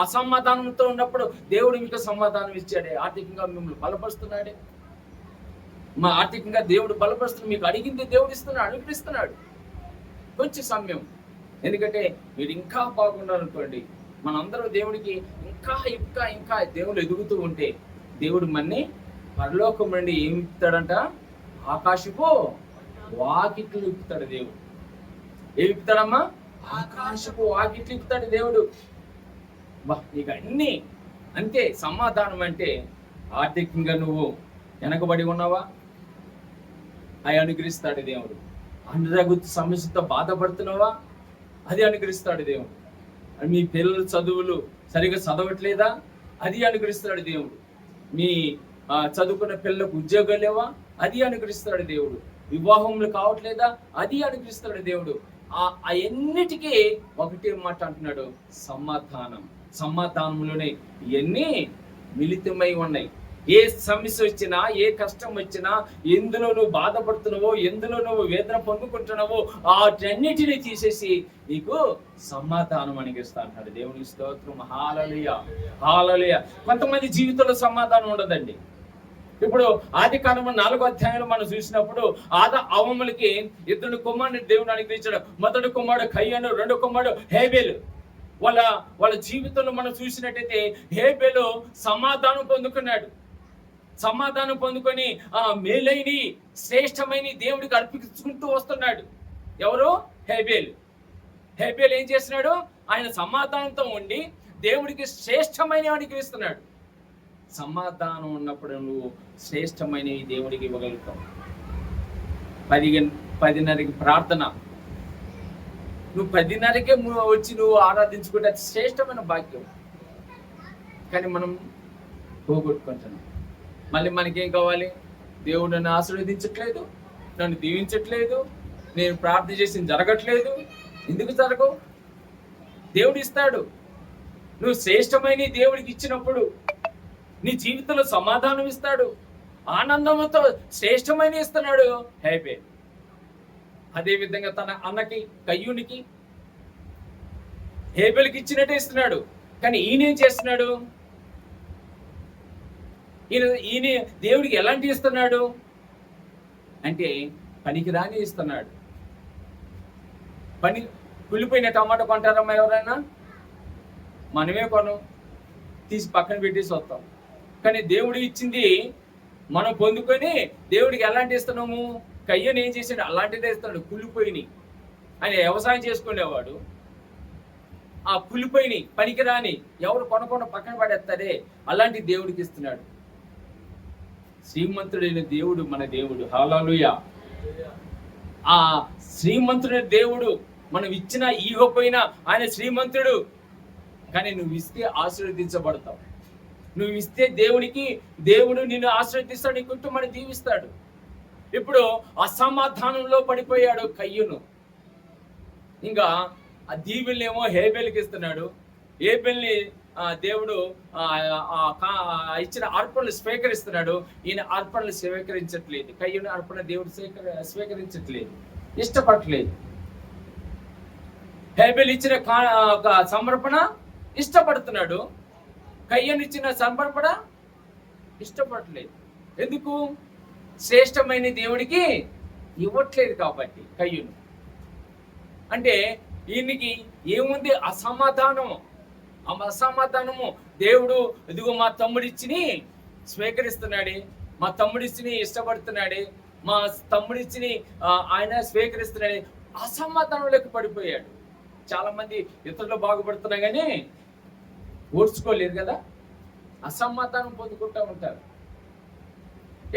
అసమాధానంతో ఉన్నప్పుడు దేవుడు మీకు సమాధానం ఇచ్చాడే, ఆర్థికంగా మిమ్మల్ని బలపరుస్తున్నాడే. మా ఆర్థికంగా దేవుడు బలపరుస్తున్నాడు, మీకు అడిగింది దేవుడు ఇస్తున్నాడు, అనుగ్రహిస్తున్నాడు. కొంచెం సమయం, ఎందుకంటే మీరు ఇంకా బాగుండాలనుకోండి, మనందరూ దేవుడికి ఇంకా ఇంకా ఇంకా దేవుడు ఎదుగుతూ ఉంటే దేవుడు మన్ని పరలోకం నుండి ఏమి ఇస్తాడంట, ఆకాశపు వాకిట్లు ఇప్పుతాడు దేవుడు. ఏమి ఇప్పుతాడమ్మా? ఆకాశపు వాకిట్లు ఇప్పుతాడు దేవుడు. నీకు అన్ని అంతే. సమాధానం అంటే ఆర్థికంగా నువ్వు వెనకబడి ఉన్నావా, అవి అనుగ్రహిస్తాడు దేవుడు. అనారోగ్య సమస్యతో బాధపడుతున్నావా, అది అనుగ్రహిస్తాడు దేవుడు. మీ పిల్లల చదువులు సరిగా చదవట్లేదా, అది అనుగ్రహిస్తాడు దేవుడు. మీ చదువుకున్న పిల్లలకు ఉద్యోగాలు లేవా, అది అనుగ్రహిస్తాడు దేవుడు. వివాహములు కావట్లేదా, అది అనుగ్రహిస్తాడు దేవుడు. అన్నిటికీ ఒకటే మాట అంటున్నాడు, సమాధానం. సమాధానంలోనే ఇవన్నీ మిళితమై ఉన్నాయి. ఏ సమస్య వచ్చినా, ఏ కష్టం వచ్చినా, ఎందులో నువ్వు బాధపడుతున్నావో, ఎందులో నువ్వు వేదన పొందుకుంటున్నావో, వాటన్నిటిని తీసేసి నీకు సమాధానం అనుగ్రహిస్తా అంటాడు. దేవునికి స్తోత్రం, హల్లెలూయా, హల్లెలూయా. కొంతమంది జీవితంలో సమాధానం ఉండదండి. ఇప్పుడు ఆదికాండము 4వ అధ్యాయంలో మనం చూసినప్పుడు అవములకి 2 కుమారుని దేవుడు అనుగ్రహించాడు. మొదటి కుమారుడు కయ్యను, 2వ కుమారుడు హేబెలు. వాళ్ళ జీవితంలో మనం చూసినట్టయితే హేబెలు సమాధానం పొందుకున్నాడు. సమాధానం పొందుకొని మేలైన శ్రేష్టమైన దేవుడికి అర్పించుకుంటూ వస్తున్నాడు. ఎవరు? హేబెలు. హేబెలు ఏం చేస్తున్నాడు? ఆయన సమాధానంతో ఉండి దేవుడికి శ్రేష్టమైన అనుగ్రహిస్తున్నాడు. సమాధానం ఉన్నప్పుడు నువ్వు శ్రేష్టమైన దేవుడికి ఇవ్వగలుగుతావు. 10:30కి ప్రార్థన, నువ్వు 10:30కే వచ్చి నువ్వు ఆరాధించుకుంటే అది శ్రేష్టమైన భాగ్యం. కానీ మనం పోగొట్టుకుంటున్నాం. మళ్ళీ మనకేం కావాలి? దేవుడు నన్ను ఆశీర్వదించట్లేదు, నన్ను దీవించట్లేదు, నేను ప్రార్థన చేసి జరగట్లేదు. ఎందుకు జరగవు? దేవుడు ఇస్తాడు. నువ్వు శ్రేష్టమైన దేవుడికి ఇచ్చినప్పుడు నీ జీవితంలో సమాధానం ఇస్తాడు, ఆనందంతో శ్రేష్టమైన ఇస్తున్నాడు హేబెల్. అదే విధంగా తన అన్నకి కయ్యూనికి హేబెల్కి ఇచ్చినట్టే ఇస్తున్నాడు. కానీ ఈయనేం చేస్తున్నాడు? ఈయన దేవుడికి ఎలాంటి ఇస్తున్నాడు అంటే పనికిరాని ఇస్తున్నాడు. కుళ్ళిపోయిన టమాటా కొంటారమ్మా ఎవరైనా? మనమే కొనం, తీసి పక్కన పెట్టేసి వస్తాం. కానీ దేవుడు ఇచ్చింది మనం పొందుకొని దేవుడికి ఎలాంటి ఇస్తున్నాము? కయ్యను ఏం చేశాడు? అలాంటిదే ఇస్తున్నాడు. కుళ్ళిపోయిని ఆయన వ్యవసాయం చేసుకునేవాడు, ఆ కుళ్ళిపోయిని పనికిరాని ఎవరు కొనకుండా పక్కన పడేస్తారే అలాంటి దేవుడికి ఇస్తున్నాడు. శ్రీమంతుడైన దేవుడు మన దేవుడు. హల్లెలూయా. ఆ శ్రీమంతుడైన దేవుడు మనం ఇచ్చినా ఇవ్వకపోయినా ఆయన శ్రీమంతుడు. కానీ నువ్వు ఇస్తే ఆశీర్వదించబడతావు. నువ్వు ఇస్తే దేవుడు నిన్ను ఆశీర్వదిస్తాడు, నీ కుటుంబాన్ని దీవిస్తాడు. ఇప్పుడు అసమాధానంలో పడిపోయాడు కయ్యూను. ఇంకా ఆ దీవెల్నేమో హేబెల్కి ఇస్తున్నాడు. హేబెల్ని దేవుడు ఇచ్చిన అర్పణలు స్వీకరిస్తున్నాడు. ఈయన అర్పణలు స్వీకరించట్లేదు. కయ్యూను అర్పణ దేవుడు స్వీకరించట్లేదు, ఇష్టపడట్లేదు. హేబెల్ ఇచ్చిన ఒక సమర్పణ ఇష్టపడుతున్నాడు, కయ్యను ఇచ్చిన సమర్పణ ఇష్టపడట్లేదు. ఎందుకు? శ్రేష్టమైన దేవుడికి ఇవ్వట్లేదు కాబట్టి. కయ్యను అంటే ఈయనకి ఏముంది? అసమాధానము. ఆ అసమాధానము. దేవుడు ఇదిగో మా తమ్ముడిచ్చిని స్వీకరిస్తున్నాడే, మా తమ్ముడిచ్చిని ఇష్టపడుతున్నాడే, మా తమ్ముడిచ్చిని ఆయన స్వీకరిస్తున్నాడే, అసమాధానంలోకి పడిపోయాడు. చాలా మంది ఇతరులు బాగుపడుతున్నా కానీ ఓర్చుకోలేరు కదా, అసమాధానం పొందుకుంటూ ఉంటారు.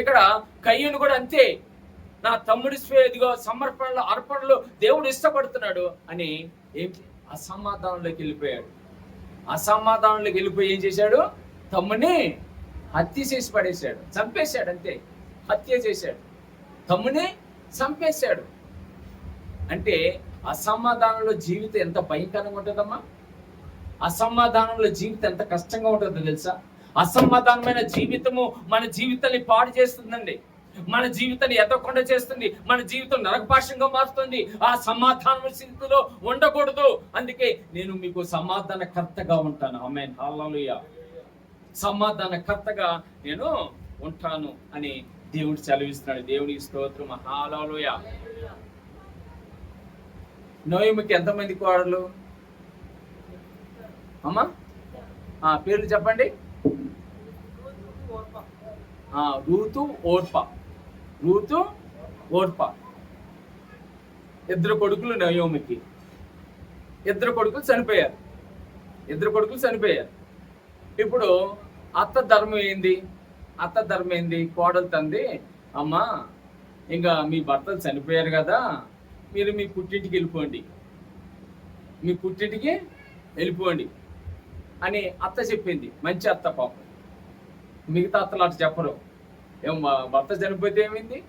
ఇక్కడ కయ్యను కూడా అంతే. నా తమ్ముడి ఇదిగో సమర్పణలో అర్పణలో దేవుడు ఇష్టపడుతున్నాడు అని అసమాధానంలోకి వెళ్ళిపోయాడు. అసమాధానంలోకి వెళ్ళిపోయి ఏం చేశాడు? తమ్ముడిని హత్య చేసి పడేశాడు, చంపేశాడు. అంతే, హత్య చేశాడు, తమ్ముడిని చంపేశాడు. అంటే అసమాధానంలో జీవితం ఎంత భయంకరంగా ఉంటుందమ్మా. అసమాధానంలో జీవితం ఎంత కష్టంగా ఉంటుందో తెలుసా? అసమాధానమైన జీవితము మన జీవితాన్ని పాడు చేస్తుందండి, మన జీవితాన్ని ఎదగకుండా చేస్తుంది, మన జీవితం నరకపాశంగా మారుతుంది. ఆ సమాధాన స్థితిలో ఉండకూడదు. అందుకే నేను మీకు సమాధానకర్తగా ఉంటాను. ఆమేన్, హల్లెలూయా. సమాధానకర్తగా నేను ఉంటాను అని దేవుడు సెలవిస్తున్నాడు. దేవునికి స్తోత్రం, హల్లెలూయా. నోయముకి ఎంతమంది కోడలు అమ్మా? పేర్లు చెప్పండి. Ruth, Orpah. రూతు, ఓర్పా ఇద్దరు కొడుకులు నయోమికి. ఇద్దరు కొడుకులు చనిపోయారు. ఇప్పుడు అత్త ధర్మం ఏంది? కోడలు తంది, అమ్మా ఇంకా మీ భర్తలు చనిపోయారు కదా, మీరు మీ పుట్టింటికి వెళ్ళిపోండి అని అత్త చెప్పింది. మంచి అత్త పాపం. మిగతా అత్తలు అట్లా చెప్పరు. మా భర్త చనిపోతే ఏమైంది,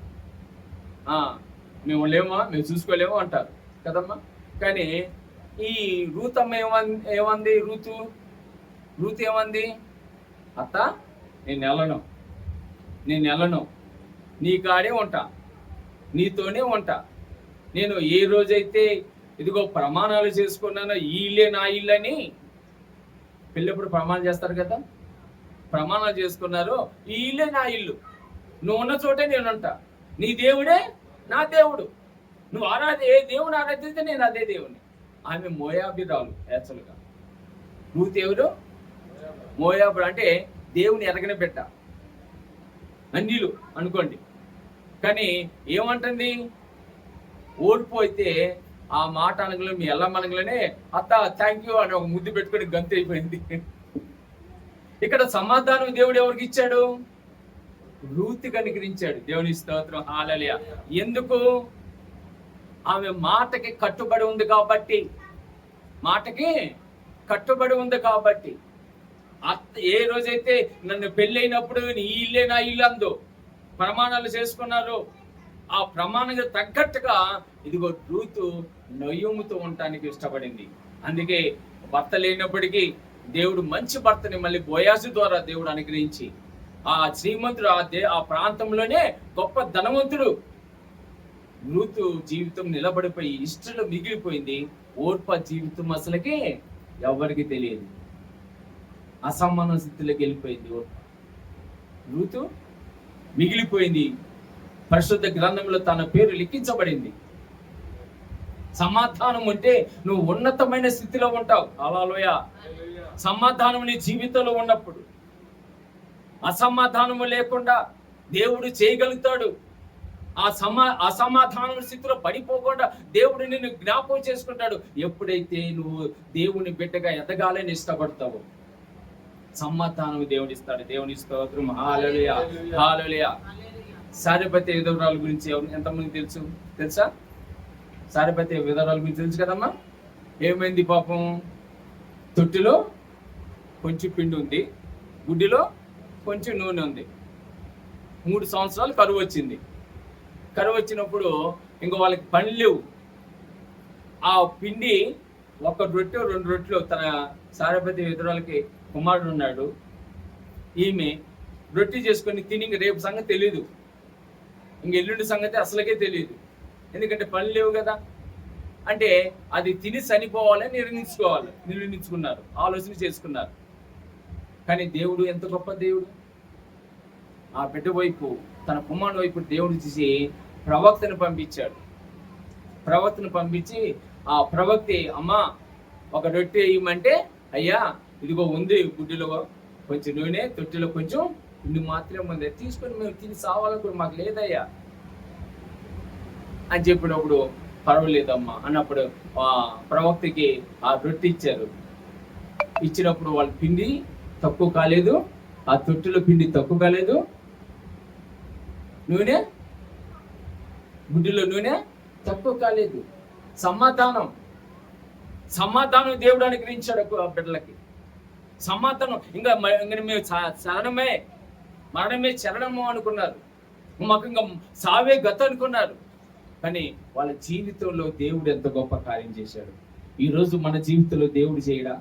మేము లేమా, మేము చూసుకోలేమో అంటారు కదమ్మా. కానీ ఈ రూత్ అమ్మ ఏమంది? రూత్ ఏమంది? అత్త నేను వెళ్ళను, నీ కాడే ఉంటా, నీతోనే ఉంటా. నేను ఏ రోజైతే ఇదిగో ప్రమాణాలు చేసుకున్నానో ఈ ఇల్లే నా ఇల్లు అని, పెళ్ళప్పుడు ప్రమాణం చేస్తారు కదా, ప్రమాణాలు చేసుకున్నారు, ఈ ఇల్లే నా ఇల్లు, నువ్వు ఉన్న చోటే నేనుంటా, నీ దేవుడే నా దేవుడు, నువ్వు ఏ దేవుని ఆరాధిస్తే నేను అదే దేవుని. ఆమె మోయాబిరాలు. యాక్చువల్గా రూత్ ఎవరు? మోయాబుడు అంటే దేవుని ఎరగని బిడ్డ, అన్యులు అనుకోండి. కానీ ఏమంటుంది? ఓర్పు అయితే ఆ మాట అనగలో, మీ ఎల్లమ్మనగలనే అత్త థ్యాంక్ యూ అని ఒక ముద్దు పెట్టుకొని గంతు అయిపోయింది. ఇక్కడ సమాధానం దేవుడు ఎవరికి ఇచ్చాడు? రూత్ కనికరించాడు. దేవుని స్తోత్రం, హల్లెలూయా. ఎందుకు? ఆమె మాటకి కట్టుబడి ఉంది కాబట్టి. అత్త ఏ రోజైతే నన్ను పెళ్ళైనప్పుడు నీ ఇల్లే నా ఇల్లు అందో, ప్రమాణాలు చేసుకున్నారు, ఆ ప్రమాణానికి తగ్గట్టుగా ఇదిగో రూతు నయోముతో ఉండటానికి ఇష్టపడింది. అందుకే భర్త లేనప్పటికీ దేవుడు మంచి భర్తని మళ్ళీ బోయాజు ద్వారా దేవుడు అనుగ్రహించి ఆ శ్రీమంతుడు ఆ ప్రాంతంలోనే గొప్ప ధనవంతుడు. రూతు జీవితం నిలబడిపోయి ఇష్టలు మిగిలిపోయింది. ఓర్ప జీవితం అసలుకి ఎవరికి తెలియదు, అసమాన స్థితిలోకి వెళ్ళిపోయింది. రూతు మిగిలిపోయింది. పరిశుద్ధ గ్రంథంలో తన పేరు లిఖించబడింది. సమాధానం అంటే నువ్వు ఉన్నతమైన స్థితిలో ఉంటావు. హల్లెలూయా. సమాధానం నీ జీవితంలో ఉన్నప్పుడు, అసమాధానము లేకుండా దేవుడు చేయగలుగుతాడు. అసమాధానం స్థితిలో పడిపోకుండా దేవుడు నిన్ను జ్ఞాపకం చేసుకుంటాడు. ఎప్పుడైతే నువ్వు దేవుని బిడ్డగా ఎదగాలని ఇష్టపడతావు, సమాధానం దేవుడు ఇస్తాడు. దేవుని స్తోత్రం, హల్లెలూయా, హల్లెలూయా. సారెపతి విధవరాల గురించి ఎంతమంది తెలుసా? సారెపతి విధవరాల గురించి తెలుసు కదమ్మా. ఏమైంది పాపం? తొట్టిలో కొంచెం పిండి ఉంది, గుడ్డిలో కొంచెం నూనె ఉంది. 3 సంవత్సరాలు కరువు వచ్చింది. కరువు వచ్చినప్పుడు ఇంకో వాళ్ళకి పని లేవు. ఆ పిండి 1 రొట్టె 2 రొట్టెలు తన సారెపతి విధవరాలకి కుమారుడు ఉన్నాడు. ఈమె రొట్టె చేసుకొని తిని ఇంక రేపు సంగతి తెలీదు, ఇంక ఎల్లుండి సంగతి అసలుకే తెలియదు. ఎందుకంటే పని లేవు కదా. అంటే అది తిని చనిపోవాలని నిర్ణయించుకున్నారు, ఆలోచన చేసుకున్నారు. కానీ దేవుడు ఎంత గొప్ప దేవుడు! ఆ బిడ్డ వైపు, తన కుమారుడు వైపు దేవుడు చూసి ప్రవక్తను పంపించాడు. ప్రవక్తను పంపించి ఆ ప్రవక్త, అమ్మా ఒక రొట్టె వేయమంటే, అయ్యా ఇదిగో ఉంది గుడ్డిలో కొంచెం నూనె, తొట్టిలో కొంచెం పిండి మాత్రమే ఉంది, తీసుకొని మేము తిని సావాలనుకుని మాకు లేదయ్యా అని చెప్పినప్పుడు, పర్వాలేదమ్మా అన్నప్పుడు ఆ ప్రవక్తకి ఆ రొట్టె ఇచ్చారు. ఇచ్చినప్పుడు వాళ్ళ పిండి తక్కువ కాలేదు, ఆ తొట్టిలో పిండి తక్కువ కాలేదు, నూనె గుడ్డిలో నూనె తక్కువ కాలేదు. సమాధానం దేవుడు అనుగ్రహించాడు ఆ బిడ్డలకి. సమాధానం. ఇంకా మేము మరణమే చరణము అనుకున్నారు, మాకు ఇంకా సావే గత అనుకున్నారు. కానీ వాళ్ళ జీవితంలో దేవుడు ఎంత గొప్ప కార్యం చేశాడు. ఈరోజు మన జీవితంలో దేవుడు చేయడా?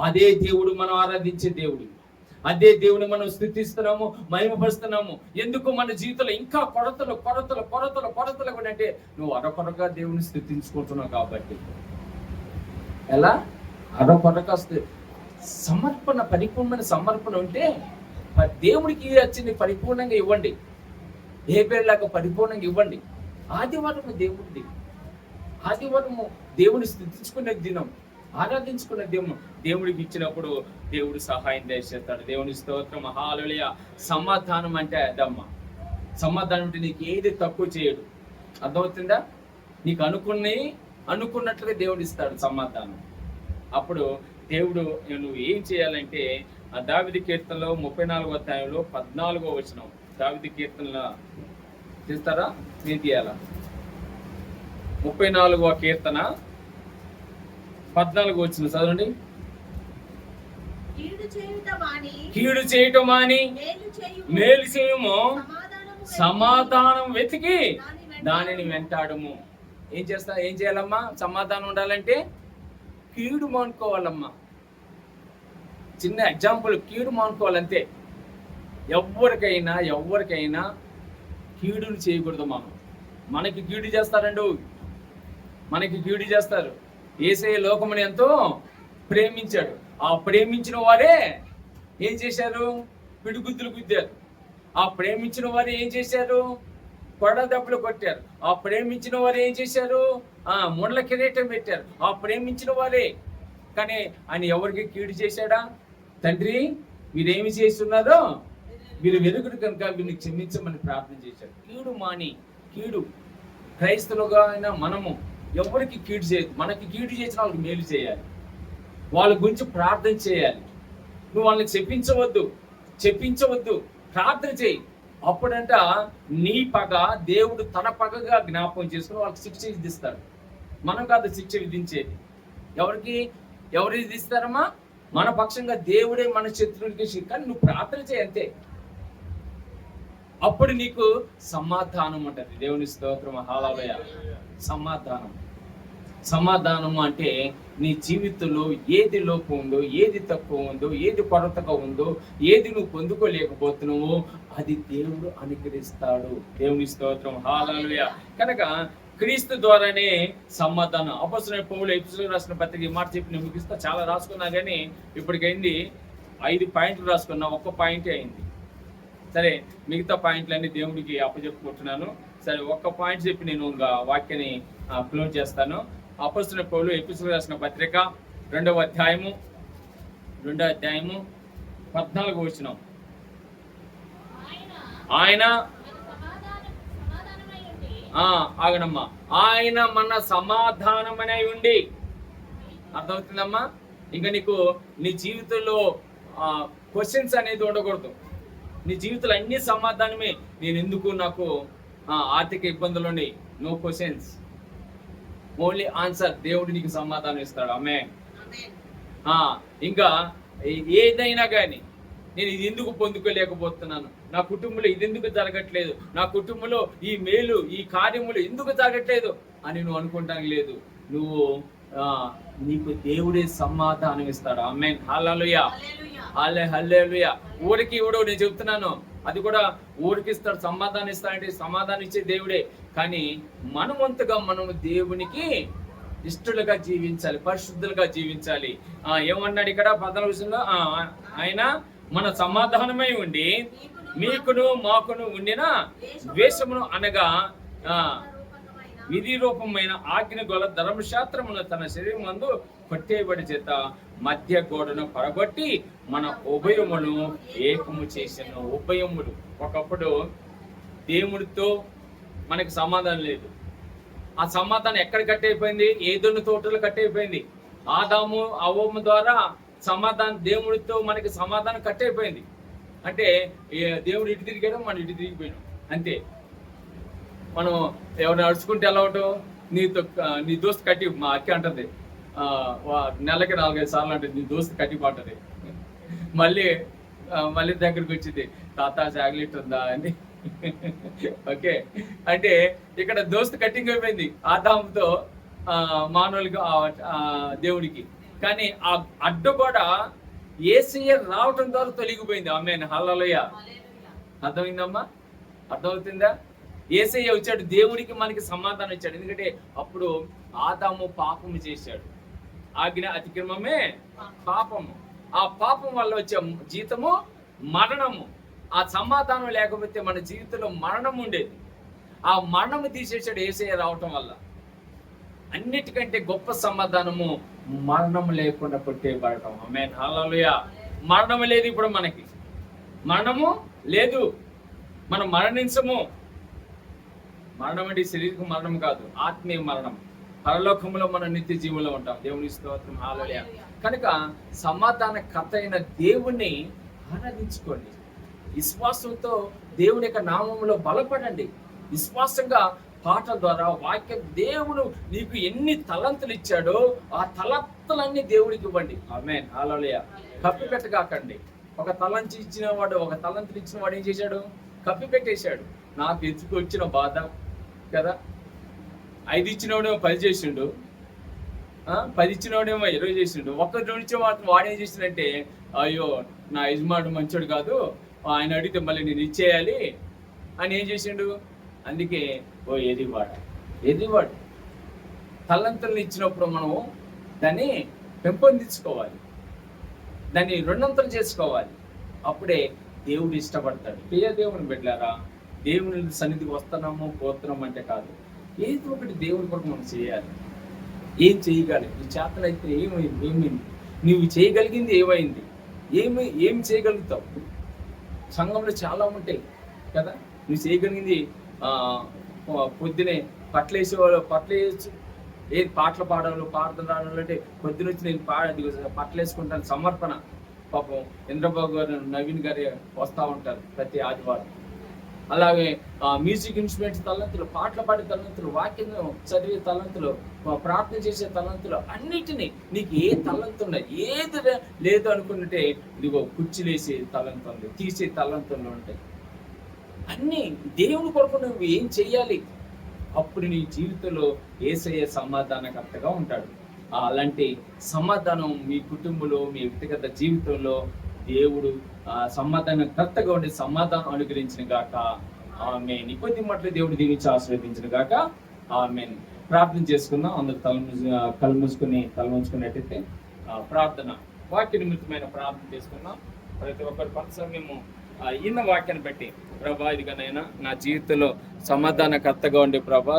అదే దేవుడు మనం ఆరాధించే దేవుడు, అదే దేవుని మనం స్తుతిస్తున్నాము, మహిమపరుస్తున్నాము. ఎందుకు మన జీవితంలో ఇంకా కొరతలు కూడా అంటే నువ్వు అరకొరగా దేవుని స్తుతించుకుంటున్నావు కాబట్టి. ఎలా అరకొరగా సమర్పణ, పరిపూర్ణమైన సమర్పణ ఉంటే దేవుడికి వచ్చింది పరిపూర్ణంగా ఇవ్వండి. ఏ పేరులాగా పరిపూర్ణంగా ఇవ్వండి. ఆదివారము దేవుడిది, ఆదివారము దేవుని స్థుతించుకునే దినం, ఆరాధించుకునే దినం. దేవుడికి ఇచ్చినప్పుడు దేవుడు సహాయం చేస్తాడు. దేవుని స్తోత్రం, హల్లెలూయా. సమాధానం అంటే అదమ్మ. సమాధానం అంటే నీకు ఏది తక్కువ చేయడు. అర్థమవుతుందా? నీకు అనుకున్నట్లుగా దేవుడు ఇస్తాడు సమాధానం. అప్పుడు దేవుడు నువ్వు ఏం చేయాలంటే, ఆ దావీదు కీర్తనలో 34వ అధ్యాయంలో 14వ వచనం, దావీదు కీర్తనలో తీస్తారా? నేను తీయాలా? 34వ కీర్తన 14వ వచనం చదవండి. కీడు చేయటం మాని మేలు చేయము, సమాధానం వెతికి దానిని వెంటాడము. ఏం చేయాలమ్మా? సమాధానం ఉండాలంటే కీడు మానుకోవాలమ్మా. చిన్న ఎగ్జాంపుల్, కీడు మానుకోవాలంతే. ఎవరికైనా కీడును చేయకూడదు. మనకి కీడు చేస్తారండి, మనకి కీడు చేస్తారు. యేసయ్య లోకముని ఎంతో ప్రేమించాడు. ఆ ప్రేమించిన వారే ఏం చేశారు? పిడిగుద్దులు గుద్దారు. ఆ ప్రేమించిన వారు ఏం చేశారు? కొడ దెబ్బలు కొట్టారు. ఆ ప్రేమించిన వారు ఏం చేశారు? ముండ్ల కిరీటం పెట్టారు. ఆ ప్రేమించిన వారే. కానీ ఆయన ఎవరికి కీడు చేశాడా? తండ్రి మీరేమి చేస్తున్నారో మీరు వెలుగుడు కనుక వీరిని క్షమించమని ప్రార్థన చేశాడు. కీడు క్రైస్తవులుగా అయినా మనము ఎవరికి కీడు చేయదు. మనకి కీడు చేసిన వాళ్ళకి మేలు చేయాలి, వాళ్ళ గురించి ప్రార్థన చేయాలి. నువ్వు వాళ్ళని చెప్పించవద్దు, ప్రార్థన చేయి. అప్పుడంట నీ పగ దేవుడు తన పగగా జ్ఞాపకం చేసుకుని వాళ్ళకి శిక్ష విధిస్తాడు. మనం కాదు శిక్ష విధించేది. ఎవరు విధిస్తారమ్మా? మన పక్షంగా దేవుడే మన శత్రువులకి. కానీ నువ్వు ప్రార్థన చేయి అంతే. అప్పుడు నీకు సమాధానం ఉంటుంది. దేవుని స్తోత్రం, హల్లెలూయా. సమాధానం అంటే నీ జీవితంలో ఏది లోపం ఉందో, ఏది తక్కువ ఉందో, ఏది కొరతగా ఉందో, ఏది నువ్వు పొందుకోలేకపోతున్నావో అది దేవుడు అనుగ్రహిస్తాడు. దేవుని స్తోత్రం, హల్లెలూయా. కనుక క్రీస్తు ద్వారానే సమాధానం. అపొస్తలుడైన పౌలు ఎఫెసీయులకు రాసిన పత్రిక ఈ మాట చెప్పి నేను ముగిస్తా. చాలా రాసుకున్నా కానీ ఇప్పటికైంది 5 పాయింట్లు రాసుకున్నా, ఒక్క పాయింటే అయింది. సరే, మిగతా పాయింట్లన్నీ దేవుడికి అప్పచెప్పుకుంటున్నాను. సరే, ఒక్క పాయింట్ చెప్పి నేను ఇంకా వాక్యాన్ని క్లోజ్ చేస్తాను. అపొస్తలుడైన పౌలు ఎఫెసీయులకు రాసిన పత్రిక 2వ అధ్యాయము 14వ వచనం. ఆయన ఆగనమ్మా, ఆయన మన సమాధానమనై ఉండి. అర్థమవుతుందమ్మా? ఇంకా నీ జీవితంలో క్వశ్చన్స్ అనేది ఉండకూడదు. నీ జీవితంలో అన్ని సమాధానమే. నేను ఎందుకు నాకు ఆర్థిక ఇబ్బందులు, నో క్వశ్చన్స్, ఓన్లీ ఆన్సర్. దేవుడు నీకు సమాధానం ఇస్తాడు. ఆమేన్. ఇంకా ఏదైనా కానీ నేను ఇది ఎందుకు పొందుకోలేకపోతున్నాను, నా కుటుంబంలో ఇది ఎందుకు జరగట్లేదు, నా కుటుంబంలో ఈ మేలు ఈ కార్యములు ఎందుకు జరగట్లేదు అని నువ్వు అనుకుంటానికి లేదు. నీకు దేవుడే సమాధానం ఇస్తాడు. ఆమేన్. హల్లెలూయా, హల్లెలూయా. ఊరికి ఇవ్వడు, నేను చెప్తున్నాను. అది కూడా ఊరికి ఇస్తాడు, సమాధానం ఇస్తాడంటే సమాధానం ఇచ్చే దేవుడే. కానీ మనవంతుగా మనము దేవునికి ఇష్టలుగా జీవించాలి, పరిశుద్ధులుగా జీవించాలి. ఏమన్నాడు ఇక్కడ 14 ఆయన మన సమాధానమై ఉండి మీకును మాకును ఉండిన ద్వేషమును అనగా విధి రూపమైన ఆజ్ఞ గల ధర్మశాస్త్రమును తన శరీరం నందు కొట్టేయబడి చేత మధ్య గోడను పడగొట్టి మన ఉభయమును ఏకము చేసిన ఉభయములు. ఒకప్పుడు దేవుడితో మనకి సమాధానం లేదు. ఆ సమాధానం ఎక్కడ కట్టయిపోయింది? ఏదోని తోటలో కట్టయిపోయింది. ఆదాము అవ్వము ద్వారా సమాధానం, దేవుడితో మనకి సమాధానం కట్టయిపోయింది. అంటే దేవుడు ఇటు తిరిగాడు, మనం ఇటు తిరిగిపోయాం అంతే. మనం ఎవరిని అడుచుకుంటే ఎలా ఉంటావు? నీ దోస్తు కట్టి, మా అక్క అంటది నెలకి 4-5 సార్లు అంటే నీ దోస్తు కట్టి పట్టది. మళ్ళీ దగ్గరికి వచ్చింది, తాత చాక్లెట్ ఉందా అని. ఓకే, అంటే ఇక్కడ దోస్తు కట్టింగ్ అయిపోయింది ఆదాముతో మానవులకి, దేవుడికి. కానీ ఆ అడ్డు కూడా యేసయ్య రావటం ద్వారా తొలగిపోయింది. ఆమేన్, హల్లెలూయా. అర్థమైందమ్మా? అర్థమవుతుందా? యేసయ్య వచ్చాడు, దేవుడికి మనకి సమాధానం ఇచ్చాడు. ఎందుకంటే అప్పుడు ఆదాము పాపము చేశాడు. ఆజ్ఞ అతిక్రమమే పాపము. ఆ పాపం వల్ల వచ్చే జీతము మరణము. ఆ సమాధానం లేకపోతే మన జీవితంలో మరణం ఉండేది. ఆ మరణము తీసేసాడు యేసయ్య రావటం వల్ల. అన్నిటికంటే గొప్ప సమాధానము మరణము లేకుండా కొట్టేయబడటం. ఆమేన్, హల్లెలూయా. మరణము లేదు ఇప్పుడు మనకి, మరణము లేదు. మనం మరణించము. మరణం అంటే శరీరకు మరణం కాదు, ఆత్మీయ మరణం. పరలోకంలో మనం నిత్య జీవంలో ఉంటాం. దేవుని స్తోత్రం, హల్లెలూయా. కనుక సమాధానకర్త అయిన దేవుణ్ణి ఆరాధించుకోండి. విశ్వాసంతో దేవుని యొక్క నామంలో బలపడండి. విశ్వాసంగా పాటల ద్వారా వాక్యం, దేవుడు నీకు ఎన్ని తలంతులు ఇచ్చాడో ఆ తలంతులన్నీ దేవుడికి ఇవ్వండి. ఆమేన్, హల్లెలూయా. కప్పి పెట్టగాకండి. ఒక తలంతి ఇచ్చిన వాడు ఏం చేశాడు? కప్పి పెట్టేశాడు. నాకు ఎందుకు వచ్చిన బాధ కదా. 5 ఇచ్చినవాడేమో 10 చేసిండు, 10 ఇచ్చినవాడేమో 20 చేసిండు. ఒక్కరి నుంచి వాడేం చేసిండంటే, అయ్యో నా యజమానుడు మంచోడు కాదు, ఆయన అడిగితే మళ్ళీ నేను ఇచ్చేయాలి అని ఏం చేసిండు. అందుకే ఎదివాడు. తలంతులను ఇచ్చినప్పుడు మనం దాన్ని పెంపొందించుకోవాలి, దాన్ని 2 అంతలు చేసుకోవాలి. అప్పుడే దేవుడు ఇష్టపడతాడు. దేవుని బిడ్డలారా, దేవుని సన్నిధికి వస్తున్నాము పోతున్నాము అంటే కాదు, ఏదో ఒకటి దేవుని కొరకు మనం చేయాలి. ఏం చేయగలి? నీ చేతనైతే ఏమైంది? నువ్వు చేయగలిగింది ఏమైంది? ఏం చేయగలుగుతావు? సంఘంలో చాలా ఉంటాయి కదా. నువ్వు చేయగలిగింది పొద్దునే పట్లేసేవాళ్ళు పట్లేయచ్చు, ఏది పాటలు పాడాలి, పాటలు రాడాలి అంటే పొద్దున వచ్చి నేను పట్టలు వేసుకుంటాను సమర్పణ. పాపం ఇంద్రబాబు గారు, నవీన్ గారు వస్తూ ఉంటారు ప్రతి ఆదివారం. అలాగే మ్యూజిక్ ఇన్స్ట్రుమెంట్స్ తలంతులు, పాటలు పాడే తలంతులు, వాక్యం చదివే తలంతులు, ప్రార్థన చేసే తలంతులు, అన్నిటినీ నీకు ఏ తలంతు ఉన్నాయి, ఏది లేదు అనుకుంటే ఇదిగో కుర్చీలేసే తలంతు ఉంది, తీసే తలంతులు ఉంటాయి. అన్నీ దేవుని కొరకు నువ్వు ఏం చెయ్యాలి, అప్పుడు నీ జీవితంలో యేసయ్య సమాధానకర్తగా ఉంటాడు. అలాంటి సమాధానం మీ కుటుంబంలో, మీ వ్యక్తిగత జీవితంలో దేవుడు సమాధానకర్తగా ఉండి సమాధానం అనుగ్రహించిన గాక. ఆమేన్. కొద్ది మట్లు దేవుడు దీవించి ఆశీర్వదించిన గాక. ఆమేన్. ప్రార్థన చేసుకుందాం. అందరూ కళ్ళు మూసుకున్నట్టయితే ప్రార్థన, వాక్య నిమిత్తమైన ప్రార్థన చేసుకుందాం. ప్రతి ఒక్కరి కొంత సమయము ఇన్న వాక్యాన్ని బట్టి, ప్రభా ఇదిగానైనా నా జీవితంలో సమాధానకర్తగా ఉండే ప్రభా